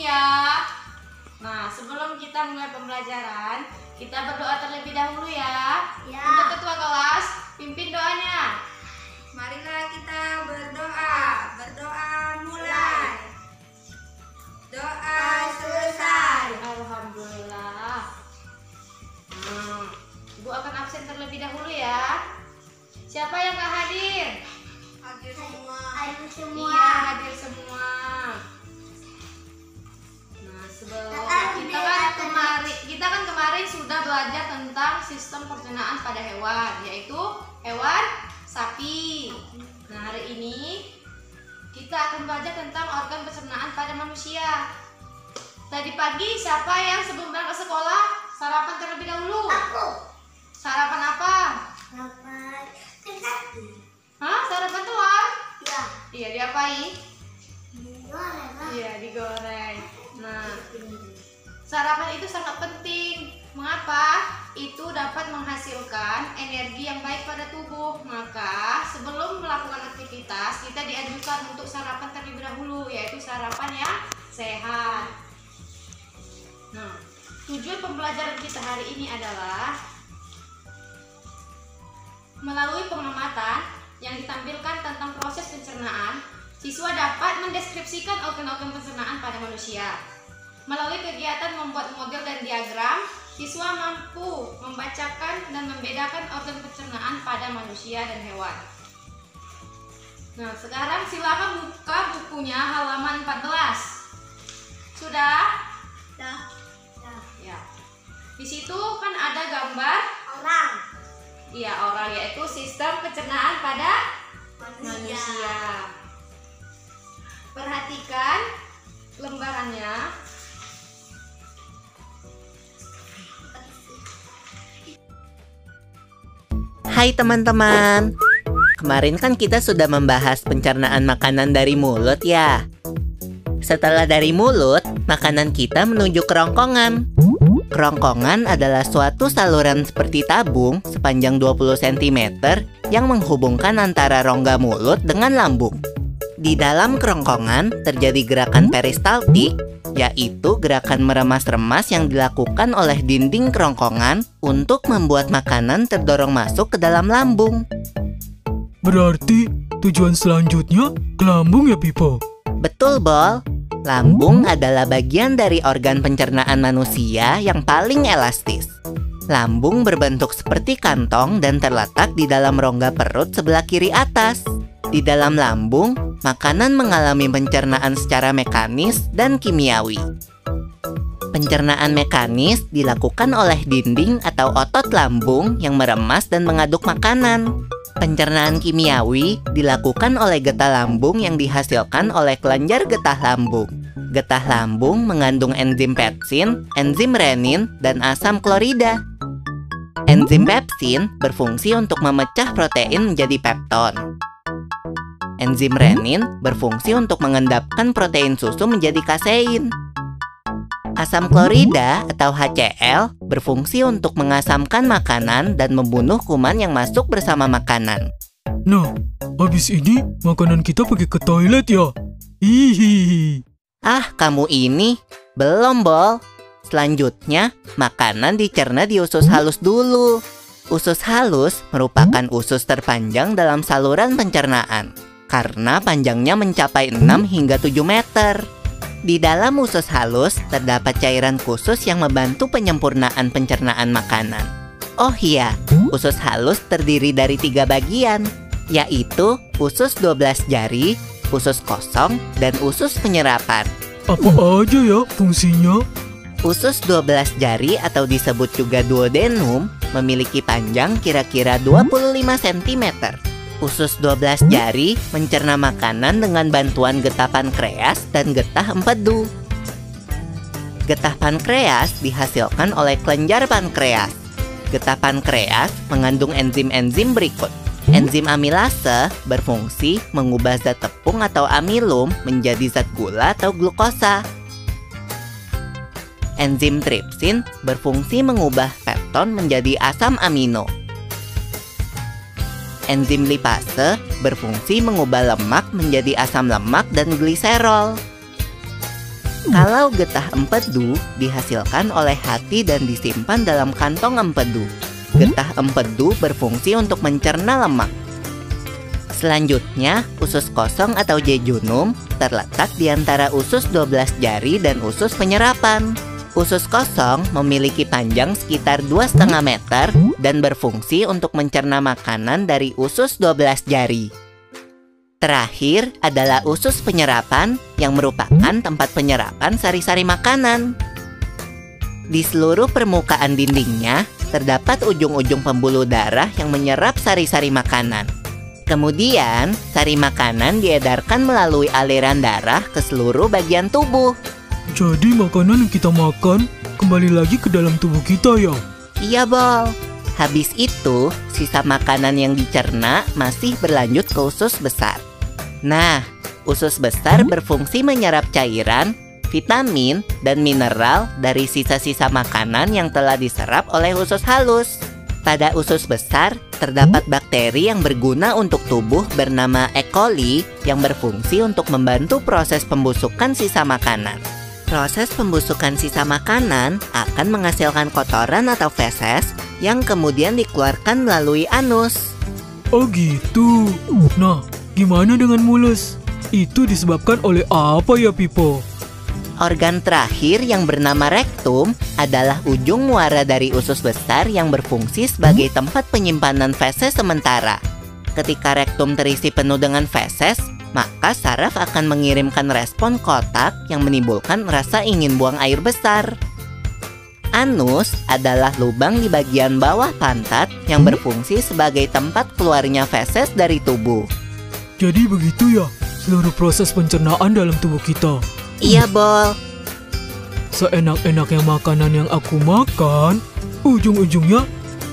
ya. Nah, sebelum kita mulai pembelajaran, kita berdoa terlebih dahulu ya. Untuk ketua kelas, pimpin doanya. Marilah kita berdoa. Berdoa mulai. Doa selesai. Alhamdulillah. Ibu akan absen terlebih dahulu ya. Siapa yang gak hadir? Hadir semua. Iya, hadir semua. Nah, sebelum kita kan kemarin sudah belajar tentang sistem pencernaan pada hewan, yaitu hewan sapi. Nah, hari ini kita akan belajar tentang organ pencernaan pada manusia. Tadi pagi siapa yang sebelum berangkat ke sekolah sarapan terlebih dahulu? Aku. Sarapan apa? Sarapan sapi. Hah? Sarapan telur? Ya. Iya, diapain? Digoreng lah. Iya, digoreng. Nah, sarapan itu sangat penting. Mengapa? Itu dapat menghasilkan energi yang baik pada tubuh. Maka, sebelum melakukan aktivitas, kita dianjurkan untuk sarapan terlebih dahulu, yaitu sarapan yang sehat. Nah, tujuan pembelajaran kita hari ini adalah melalui pengamatan yang ditampilkan tentang proses pencernaan, siswa dapat mendeskripsikan organ-organ pencernaan pada manusia. Melalui kegiatan membuat model dan diagram, siswa mampu membacakan dan membedakan organ pencernaan pada manusia dan hewan. Nah, sekarang silakan buka bukunya halaman 14. Sudah? Ya. Di situ kan ada gambar Orang. iya, oral, yaitu sistem pencernaan pada manusia. Perhatikan lembarannya. Hai teman-teman, kemarin kan kita sudah membahas pencernaan makanan dari mulut ya. Setelah dari mulut, makanan kita menuju kerongkongan. Kerongkongan adalah suatu saluran seperti tabung sepanjang 20 cm yang menghubungkan antara rongga mulut dengan lambung. Di dalam kerongkongan terjadi gerakan peristaltik, yaitu gerakan meremas-remas yang dilakukan oleh dinding kerongkongan untuk membuat makanan terdorong masuk ke dalam lambung. Berarti tujuan selanjutnya ke lambung ya, Pipo? Betul, Bol. Lambung adalah bagian dari organ pencernaan manusia yang paling elastis. Lambung berbentuk seperti kantong dan terletak di dalam rongga perut sebelah kiri atas. Di dalam lambung, makanan mengalami pencernaan secara mekanis dan kimiawi. Pencernaan mekanis dilakukan oleh dinding atau otot lambung yang meremas dan mengaduk makanan. Pencernaan kimiawi dilakukan oleh getah lambung yang dihasilkan oleh kelenjar getah lambung. Getah lambung mengandung enzim pepsin, enzim renin, dan asam klorida. Enzim pepsin berfungsi untuk memecah protein menjadi pepton. Enzim renin berfungsi untuk mengendapkan protein susu menjadi kasein. Asam klorida atau HCl berfungsi untuk mengasamkan makanan dan membunuh kuman yang masuk bersama makanan. Nah, habis ini makanan kita pergi ke toilet ya? Hihihi. Ah, kamu ini belum, Bol. Selanjutnya, makanan dicerna di usus halus dulu. Usus halus merupakan usus terpanjang dalam saluran pencernaan karena panjangnya mencapai 6 hingga 7 meter. Di dalam usus halus terdapat cairan khusus yang membantu penyempurnaan pencernaan makanan. Oh iya, usus halus terdiri dari 3 bagian, yaitu usus 12 jari, usus kosong, dan usus penyerapan. Apa aja ya fungsinya? Usus 12 jari atau disebut juga duodenum memiliki panjang kira-kira 25 cm. Usus 12 jari mencerna makanan dengan bantuan getah pankreas dan getah empedu. Getah pankreas dihasilkan oleh kelenjar pankreas. Getah pankreas mengandung enzim-enzim berikut. Enzim amilase berfungsi mengubah zat tepung atau amilum menjadi zat gula atau glukosa. Enzim tripsin berfungsi mengubah pepton menjadi asam amino. Enzim lipase berfungsi mengubah lemak menjadi asam lemak dan gliserol. Kalau getah empedu dihasilkan oleh hati dan disimpan dalam kantong empedu. Getah empedu berfungsi untuk mencerna lemak. Selanjutnya, usus kosong atau jejunum terletak di antara usus 12 jari dan usus penyerapan. Usus kosong memiliki panjang sekitar 2,5 meter dan berfungsi untuk mencerna makanan dari usus 12 jari. Terakhir adalah usus penyerapan yang merupakan tempat penyerapan sari-sari makanan. Di seluruh permukaan dindingnya terdapat ujung-ujung pembuluh darah yang menyerap sari-sari makanan. Kemudian, sari makanan diedarkan melalui aliran darah ke seluruh bagian tubuh. Jadi makanan yang kita makan kembali lagi ke dalam tubuh kita ya? Iya, Bol. Habis itu, sisa makanan yang dicerna masih berlanjut ke usus besar. Nah, usus besar berfungsi menyerap cairan, vitamin, dan mineral dari sisa-sisa makanan yang telah diserap oleh usus halus. Pada usus besar, terdapat bakteri yang berguna untuk tubuh bernama E. coli yang berfungsi untuk membantu proses pembusukan sisa makanan. Proses pembusukan sisa makanan akan menghasilkan kotoran atau feses yang kemudian dikeluarkan melalui anus. Oh gitu. Nah, gimana dengan mulus? Itu disebabkan oleh apa ya, Pipo? Organ terakhir yang bernama rektum adalah ujung muara dari usus besar yang berfungsi sebagai tempat penyimpanan feses sementara. Ketika rektum terisi penuh dengan feses, maka saraf akan mengirimkan respon kotak yang menimbulkan rasa ingin buang air besar. Anus adalah lubang di bagian bawah pantat yang berfungsi sebagai tempat keluarnya feses dari tubuh. Jadi begitu ya, seluruh proses pencernaan dalam tubuh kita. Iya, Bol. Seenak-enaknya makanan yang aku makan, ujung-ujungnya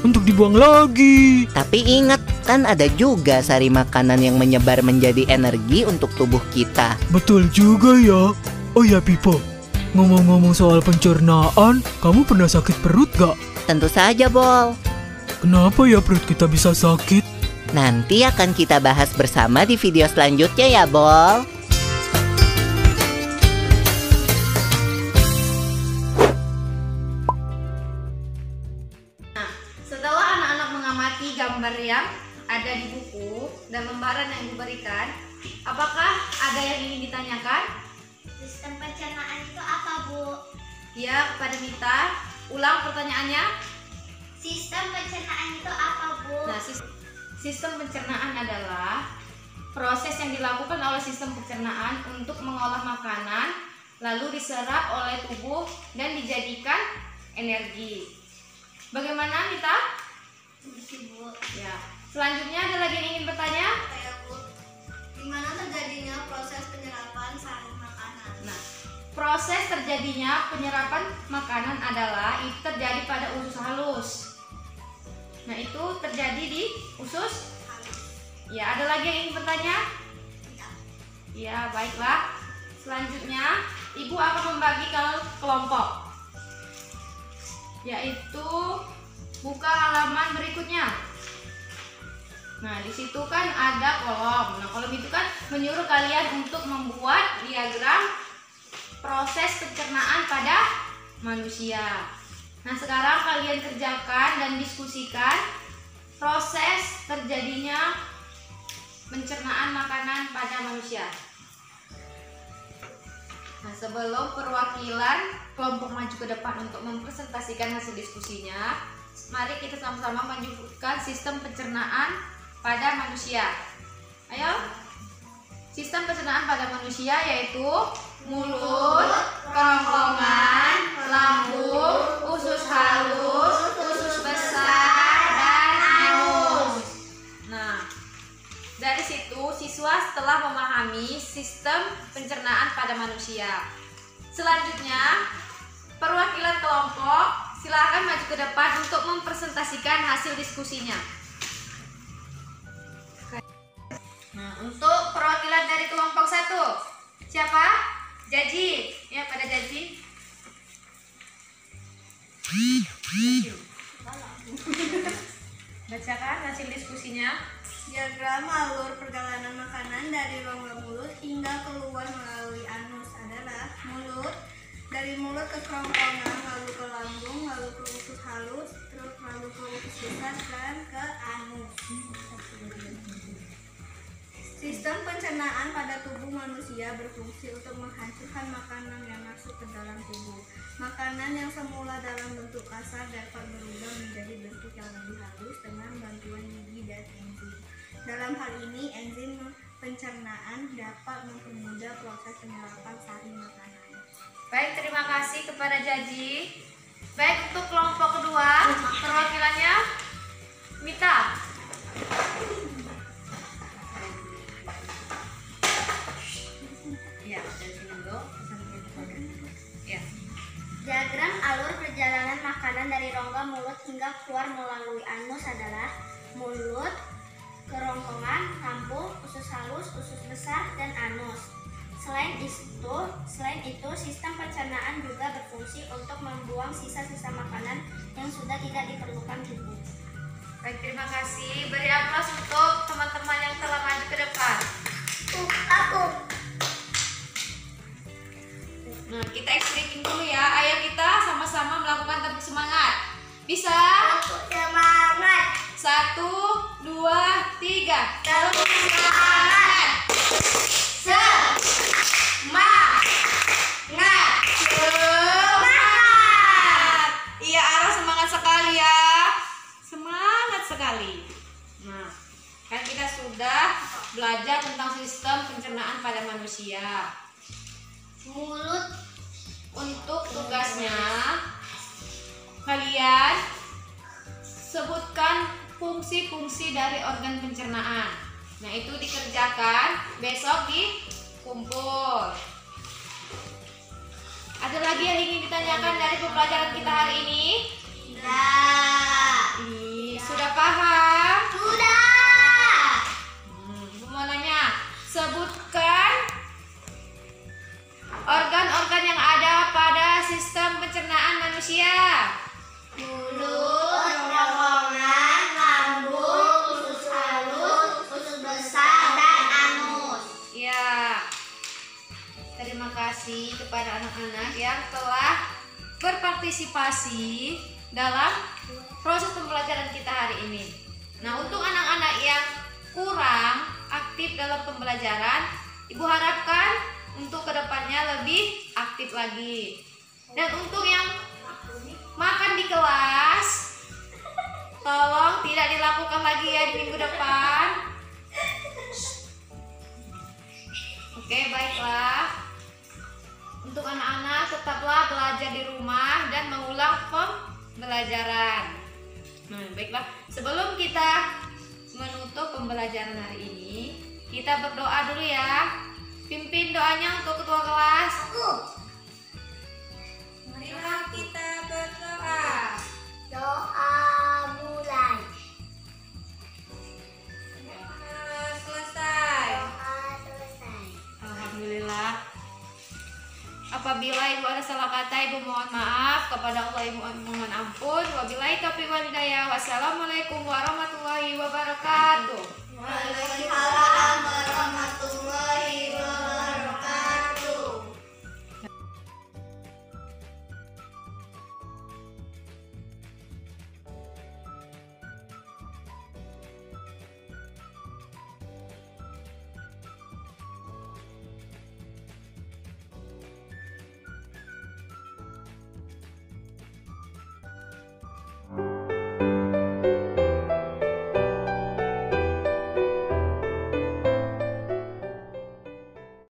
untuk dibuang lagi. Tapi ingat, kan ada juga sari makanan yang menyebar menjadi energi untuk tubuh kita. Betul juga ya. Oh ya, Pipo, ngomong-ngomong soal pencernaan, kamu pernah sakit perut gak? Tentu saja, Bol. Kenapa ya perut kita bisa sakit? Nanti akan kita bahas bersama di video selanjutnya ya, Bol. Setelah anak-anak mengamati gambar yang ada di buku dan lembaran yang diberikan, apakah ada yang ingin ditanyakan? Sistem pencernaan itu apa, Bu? Ya, kepada Mita, ulang pertanyaannya. Sistem pencernaan itu apa, Bu? Nah, sistem pencernaan adalah proses yang dilakukan oleh sistem pencernaan untuk mengolah makanan, lalu diserap oleh tubuh dan dijadikan energi. Bagaimana, Mita? Bu. Ya. Selanjutnya ada lagi yang ingin bertanya? Saya, Bu. Gimana terjadinya proses penyerapan sari makanan? Nah, proses terjadinya penyerapan makanan adalah itu terjadi pada usus halus. Nah, itu terjadi di usus. Ya, ada lagi yang ingin bertanya? Ya, baiklah. Selanjutnya, Ibu akan membagi ke kelompok. Yaitu buka halaman berikutnya. Nah, di situ kan ada kolom. Nah, kolom itu kan menyuruh kalian untuk membuat diagram proses pencernaan pada manusia. Nah, sekarang kalian kerjakan dan diskusikan proses terjadinya pencernaan makanan pada manusia. Nah, sebelum perwakilan kelompok maju ke depan untuk mempresentasikan hasil diskusinya, mari kita sama-sama menyebutkan sistem pencernaan pada manusia. Ayo. Sistem pencernaan pada manusia yaitu mulut, kerongkongan, lambung, usus halus, usus besar, dan anus. Nah, dari situ siswa setelah memahami sistem pencernaan pada manusia. Selanjutnya, perwakilan kelompok silakan maju ke depan untuk mempresentasikan hasil diskusinya. Nah, untuk perwakilan dari kelompok 1, siapa? Jaji, ya, pada Jaji. Bacakan hasil diskusinya. Diagram alur perjalanan makanan dari rongga mulut hingga keluar melalui anus adalah mulut, dari mulut ke kerongkongan, lalu ke lambung, lalu ke usus halus, terus lalu ke usus besar dan ke anus. Sistem pencernaan pada tubuh manusia berfungsi untuk menghancurkan makanan yang masuk ke dalam tubuh. Makanan yang semula dalam bentuk kasar dapat berubah menjadi bentuk yang lebih halus dengan bantuan gigi dan enzim. Dalam hal ini, enzim pencernaan dapat mempermudah proses penyerapan sari makanan. Baik, terima kasih kepada Jaji. Baik, untuk kelompok kedua, perwakilannya Mita. Ya, dari sini dulu. Ya. Diagram alur perjalanan makanan dari rongga mulut hingga keluar melalui anus adalah mulut, kerongkongan, lambung, usus halus, usus besar, dan anus. Selain itu, sistem pencernaan juga berfungsi untuk membuang sisa-sisa makanan yang sudah tidak diperlukan tubuh. Baik, terima kasih. Beri aplaus untuk teman-teman yang telah maju ke depan. Aku. Nah, kita stretching dulu ya. Ayo kita sama-sama melakukan tepuk semangat. Bisa? Semangat. 1, 2, 3. Tepuk semangat. Semangat. Iya, Ara semangat sekali ya. Semangat sekali. Nah, kan kita sudah belajar tentang sistem pencernaan pada manusia. Mulut. Untuk tugasnya, kalian sebutkan fungsi-fungsi dari organ pencernaan. Nah, itu dikerjakan besok di kumpul. Ada lagi yang ingin ditanyakan dari pembelajaran kita hari ini? Sudah paham? Sudah. Ibu mau nanya, sebutkan organ-organ yang ada pada sistem pencernaan manusia. Mulut, kerongkongan, lambung, usus halus, usus besar, dan anus. Ya, terima kasih kepada anak-anak yang telah berpartisipasi dalam proses pembelajaran kita hari ini. Nah, untuk anak-anak yang kurang aktif dalam pembelajaran, Ibu harapkan untuk kedepannya lebih aktif lagi. Dan untuk yang makan di kelas, tolong tidak dilakukan lagi ya di minggu depan. Oke, baiklah. Untuk anak-anak tetaplah belajar di rumah dan mengulang pembelajaran. Nah, baiklah. Sebelum kita menutup pembelajaran hari ini, kita berdoa dulu ya. Pimpin doanya untuk ketua kelas. Marilah kita berdoa. Doa mulai. Selesai. Doa selesai. Alhamdulillah. Apabila ibu ada salah kata, ibu mohon maaf. Kepada Allah ibu mohon ampun. Wabillahi taufiq wal hidayah. Wassalamualaikum warahmatullahi wabarakatuh.